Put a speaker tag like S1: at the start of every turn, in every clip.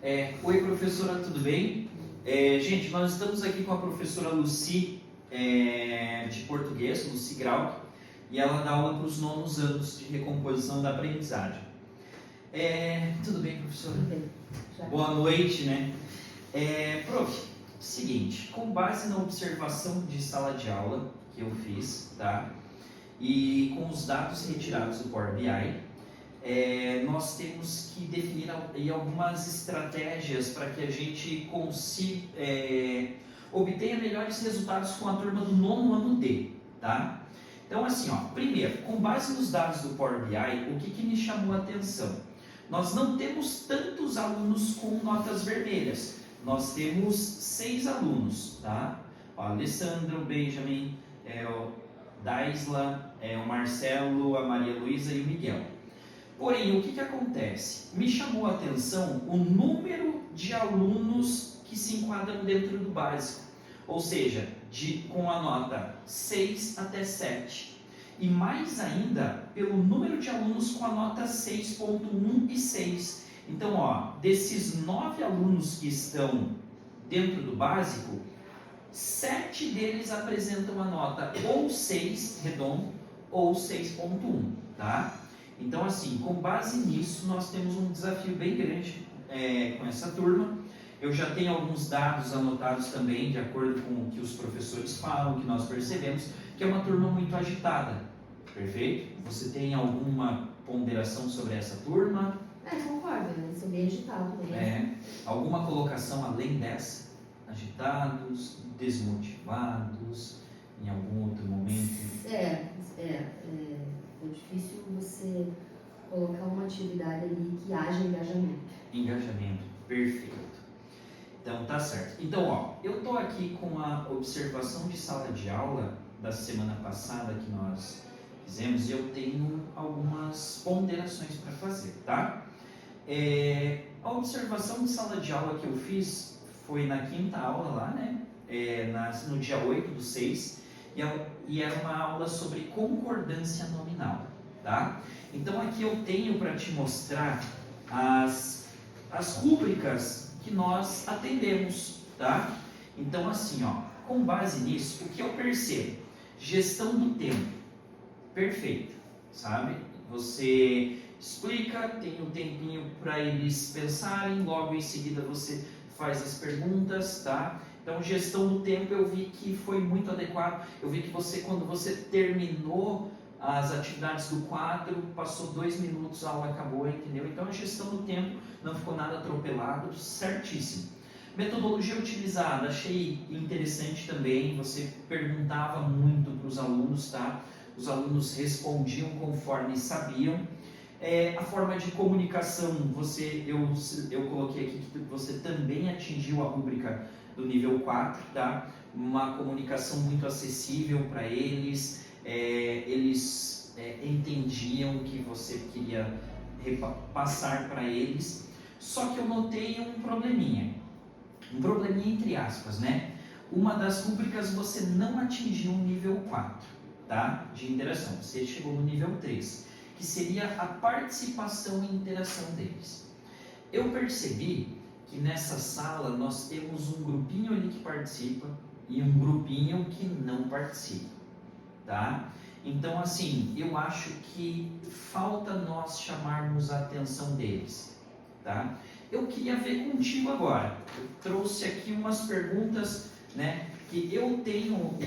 S1: Oi, professora, tudo bem? Gente, nós estamos aqui com a professora Lucy, de português, Lucy Grau, e ela dá aula para os nonos anos de recomposição da aprendizagem. Tudo bem, professora?
S2: Tudo bem.
S1: Boa noite, né? Prof, seguinte, com base na observação de sala de aula que eu fiz, tá? E com os dados retirados do Power BI, nós temos que definir algumas estratégias para que a gente consiga obtenha melhores resultados com a turma do nono ano D, tá? Então, assim, primeiro, com base nos dados do Power BI, o que me chamou a atenção? Nós não temos tantos alunos com notas vermelhas, nós temos 6 alunos, tá? O Alessandro, o Benjamin, o Daisla, o Marcelo, a Maria Luísa e o Miguel. Porém, o que acontece? Me chamou a atenção o número de alunos que se enquadram dentro do básico, ou seja, com a nota 6 até 7. E mais ainda, pelo número de alunos com a nota 6.1 e 6. Então, desses 9 alunos que estão dentro do básico, 7 deles apresentam a nota ou 6 redondo ou 6.1, tá? Então, assim, com base nisso, nós temos um desafio bem grande com essa turma. Eu já tenho alguns dados anotados também, de acordo com o que os professores falam, que nós percebemos, que é uma turma muito agitada. Perfeito? Você tem alguma ponderação sobre essa turma?
S2: Concordo, eles são bem agitados mesmo.
S1: Alguma colocação além dessa? Agitados, desmotivados, em algum outro momento?
S2: É difícil você colocar uma atividade ali que haja engajamento.
S1: Engajamento, perfeito. Então, tá certo. Então, eu estou aqui com a observação de sala de aula da semana passada que nós fizemos e eu tenho algumas ponderações para fazer, tá? A observação de sala de aula que eu fiz foi na quinta aula lá, né? No dia 8/6, e era uma aula sobre concordância nominal, tá? Então aqui eu tenho para te mostrar as rúbricas que nós atendemos, tá? Então assim, com base nisso, o que eu percebo? Gestão do tempo, perfeito, sabe? Você explica, tem um tempinho para eles pensarem, logo em seguida você faz as perguntas, tá? Então, gestão do tempo eu vi que foi muito adequado. Eu vi que quando você terminou as atividades do 4, passou 2 minutos, a aula acabou, entendeu? Então, a gestão do tempo não ficou nada atropelado, certíssimo. Metodologia utilizada, achei interessante também. Você perguntava muito para os alunos, tá? Os alunos respondiam conforme sabiam. A forma de comunicação, eu coloquei aqui que você também atingiu a rúbrica do nível 4, tá? Uma comunicação muito acessível para eles, eles entendiam o que você queria passar para eles, só que eu notei um probleminha entre aspas, né? Uma das rúbricas você não atingiu o nível 4, tá? De interação, você chegou no nível 3, que seria a participação e interação deles. Eu percebi que nessa sala nós temos um grupinho ali que participa e um grupinho que não participa, tá? Então, assim, eu acho que falta nós chamarmos a atenção deles, tá? Eu queria ver contigo agora. Eu trouxe aqui umas perguntas, né? Que eu tenho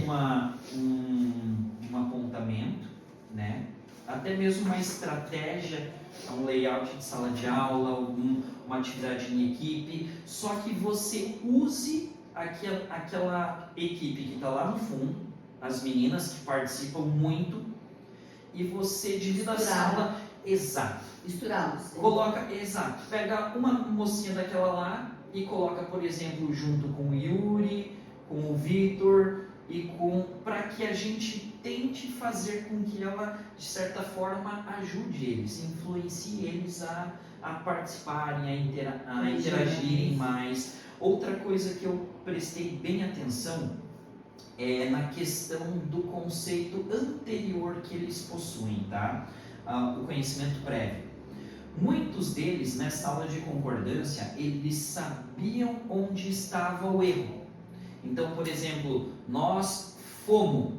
S1: um apontamento, né? Até mesmo uma estratégia, um layout de sala de aula, uma atividade em equipe, só que você use aquela equipe que está lá no fundo, as meninas que participam muito, e você divida a sala, exato.
S2: Misturá-los.
S1: Coloca, exato. Pega uma mocinha daquela lá e coloca, por exemplo, junto com o Yuri, com o Vitor, para que a gente tente fazer com que ela, de certa forma, ajude eles, influencie eles a participarem, a interagirem mais. Outra coisa que eu prestei bem atenção é na questão do conceito anterior que eles possuem, tá? O conhecimento prévio. Muitos deles, nessa aula de concordância, eles sabiam onde estava o erro. Então, por exemplo, nós fomos,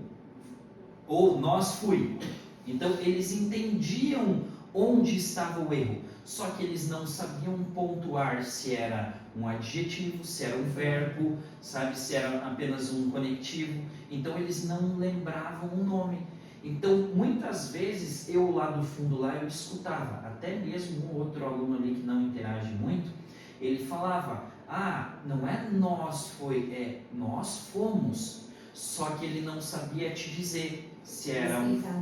S1: ou nós fui. Então, eles entendiam onde estava o erro, só que eles não sabiam pontuar se era um adjetivo, se era um verbo, sabe, se era apenas um conectivo. Então, eles não lembravam o nome. Então, muitas vezes, eu lá do fundo, lá eu escutava, até mesmo um outro aluno ali que não interage muito, ele falava, não é nós foi, é nós fomos, só que ele não sabia te dizer se era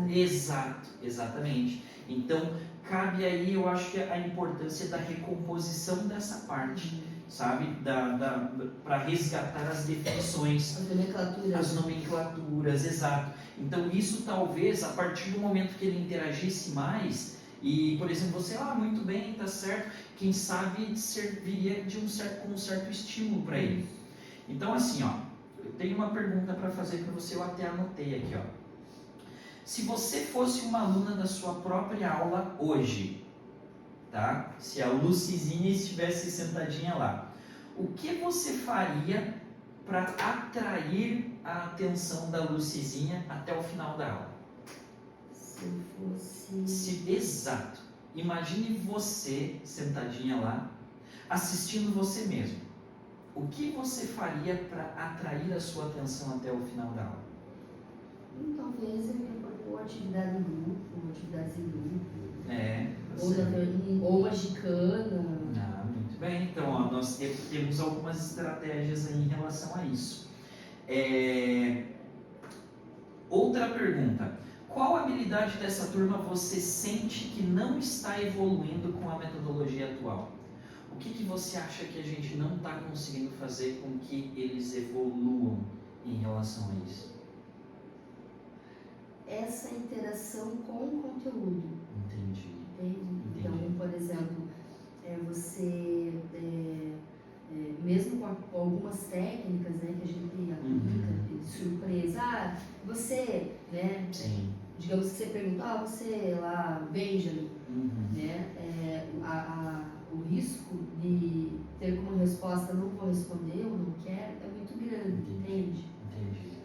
S1: Exato, exatamente. Então, cabe aí, eu acho que a importância da recomposição dessa parte, sabe, para resgatar as definições, as nomenclaturas, exato. Então, isso talvez, a partir do momento que ele interagisse mais, e, por exemplo, você, muito bem, tá certo, quem sabe serviria com um certo estímulo para ele. Então, assim, eu tenho uma pergunta para fazer para você, eu até anotei aqui, Se você fosse uma aluna da sua própria aula hoje, tá? Se a Lucizinha estivesse sentadinha lá, o que você faria para atrair a atenção da Lucizinha até o final da aula?
S2: Se eu fosse...
S1: Exato. Imagine você sentadinha lá, assistindo você mesmo. O que você faria para atrair a sua atenção até o final da aula?
S2: Talvez eu ia propor atividades em grupo. Ou uma gicana.
S1: Muito bem, então nós temos algumas estratégias aí em relação a isso. Outra pergunta: qual habilidade dessa turma você sente que não está evoluindo com a metodologia atual? O que você acha que a gente não está conseguindo fazer com que eles evoluam em relação a isso?
S2: Essa interação com o conteúdo.
S1: Entendi.
S2: Então, por exemplo, você, mesmo com algumas técnicas, né, que a gente aplica de surpresa, você, né, digamos que você pergunta, você lá, Benjamin, né, o risco de ter como resposta não vou responder ou não quero é muito grande, entende?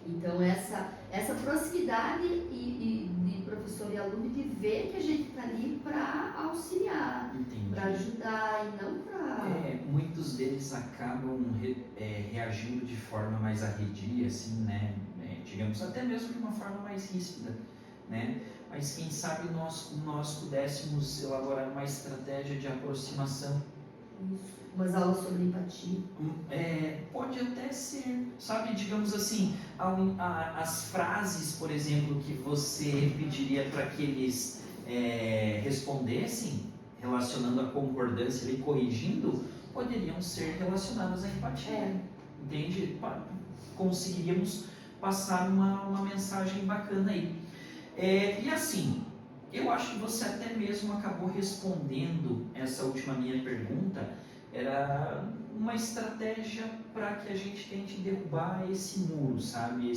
S2: Então, essa proximidade de professor e aluno, de ver que a gente está ali para auxiliar, para ajudar e não para...
S1: Muitos deles acabam reagindo de forma mais arredia, assim, né? Digamos, até mesmo de uma forma mais ríspida, né? Mas quem sabe nós pudéssemos elaborar uma estratégia de aproximação.
S2: Umas aulas sobre empatia.
S1: Pode até ser, sabe, digamos assim, as frases, por exemplo, que você pediria para que eles respondessem, relacionando a concordância e corrigindo, poderiam ser relacionadas à empatia. Entende? Conseguiríamos passar uma mensagem bacana aí. E assim, eu acho que você até mesmo acabou respondendo essa última minha pergunta. Era uma estratégia para que a gente tente derrubar esse muro, sabe?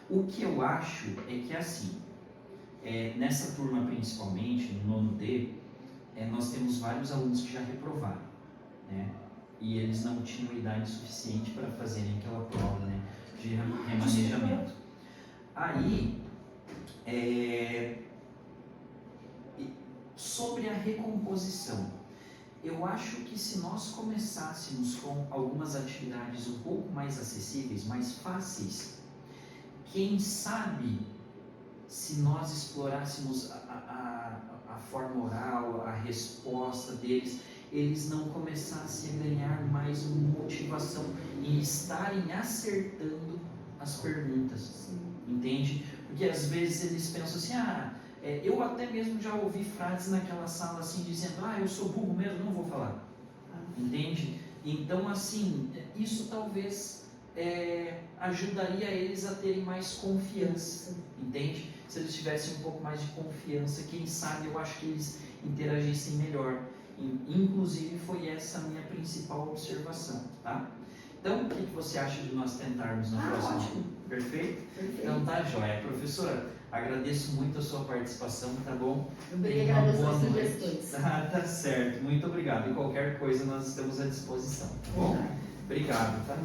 S1: O que eu acho é que assim, nessa turma principalmente, no nono D, nós temos vários alunos que já reprovaram, né? E eles não tinham idade suficiente para fazerem aquela prova, né, de remanejamento. Aí, sobre a recomposição, eu acho que se nós começássemos com algumas atividades um pouco mais acessíveis, mais fáceis, quem sabe se nós explorássemos a forma oral, a resposta deles, eles não começassem a ganhar mais motivação e estarem acertando as perguntas, entende? Porque às vezes eles pensam assim, eu até mesmo já ouvi frases naquela sala assim, dizendo, eu sou burro mesmo, não vou falar, entende? Então assim, isso talvez ajudaria eles a terem mais confiança, entende? Se eles tivessem um pouco mais de confiança, quem sabe eu acho que eles interagissem melhor. Inclusive foi essa a minha principal observação, tá? Então, o que você acha de nós tentarmos na próxima?
S2: Ótimo.
S1: Perfeito?
S2: Perfeito.
S1: Então tá joia. Professora, agradeço muito a sua participação, tá bom?
S2: Eu
S1: Tenha uma
S2: agradeço
S1: boa
S2: as
S1: noite.
S2: sugestões.
S1: Tá certo. Muito obrigado. E qualquer coisa nós estamos à disposição, tá bom? Obrigado, tá?